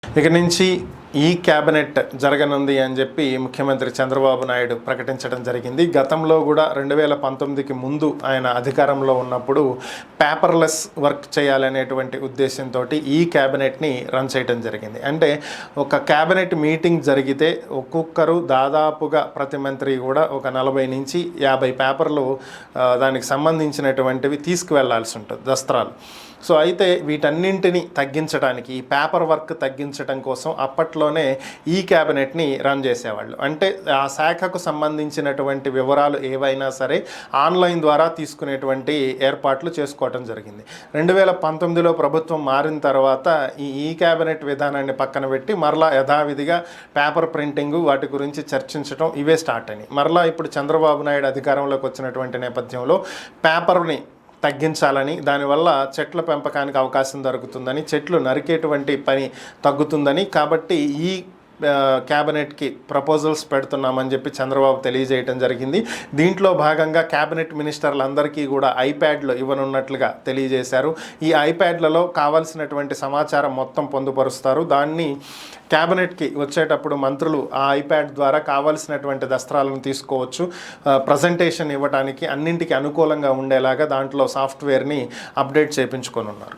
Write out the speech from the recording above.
ఇక నుంచి ఈ క్యాబినెట్ జరగనుంది అని చెప్పి ముఖ్యమంత్రి చంద్రబాబు నాయుడు ప్రకటించడం జరిగింది. గతంలో కూడా 2019కి ముందు ఆయన అధికారంలో ఉన్నప్పుడు పేపర్లెస్ వర్క్ చేయాలనేటువంటి ఉద్దేశంతో ఈ క్యాబినెట్ని రన్ చేయడం జరిగింది. అంటే ఒక క్యాబినెట్ మీటింగ్ జరిగితే ఒక్కొక్కరు దాదాపుగా ప్రతి మంత్రి కూడా ఒక 40 నుంచి 50 పేపర్లు దానికి సంబంధించినటువంటివి తీసుకువెళ్లాల్సి ఉంటుంది, దస్త్రాలు. సో అయితే వీటన్నింటినీ తగ్గించడానికి, ఈ పేపర్ వర్క్ తగ్గించడం కోసం అప్పట్లోనే ఈ క్యాబినెట్ని రన్ చేసేవాళ్ళు. అంటే ఆ శాఖకు సంబంధించినటువంటి వివరాలు ఏవైనా సరే ఆన్లైన్ ద్వారా తీసుకునేటువంటి ఏర్పాట్లు చేసుకోవటం జరిగింది. 2019లో ప్రభుత్వం మారిన తర్వాత ఈ క్యాబినెట్ విధానాన్ని పక్కన పెట్టి మరలా యథావిధిగా పేపర్ ప్రింటింగు వాటి గురించి చర్చించడం ఇవే స్టార్ట్ అయినాయి. మరలా ఇప్పుడు చంద్రబాబు నాయుడు అధికారంలోకి వచ్చినటువంటి నేపథ్యంలో పేపర్ని తగ్గించాలని, దానివల్ల చెట్ల పెంపకానికి అవకాశం దొరుకుతుందని, చెట్లు నరికేటువంటి పని తగ్గుతుందని, కాబట్టి ఈ క్యాబినెట్కి ప్రపోజల్స్ పెడుతున్నామని చెప్పి చంద్రబాబు తెలియజేయడం జరిగింది. దీంట్లో భాగంగా క్యాబినెట్ మినిస్టర్లందరికీ కూడా ఐప్యాడ్లు ఇవ్వనున్నట్లుగా తెలియజేశారు. ఈ ఐప్యాడ్లలో కావాల్సినటువంటి సమాచారం మొత్తం పొందుపరుస్తారు. దాన్ని క్యాబినెట్కి వచ్చేటప్పుడు మంత్రులు ఆ ఐప్యాడ్ ద్వారా కావాల్సినటువంటి దస్త్రాలను తీసుకోవచ్చు. ప్రజెంటేషన్ ఇవ్వడానికి అన్నింటికి అనుకూలంగా ఉండేలాగా దాంట్లో సాఫ్ట్వేర్ని అప్డేట్ చేయించుకొని ఉన్నారు.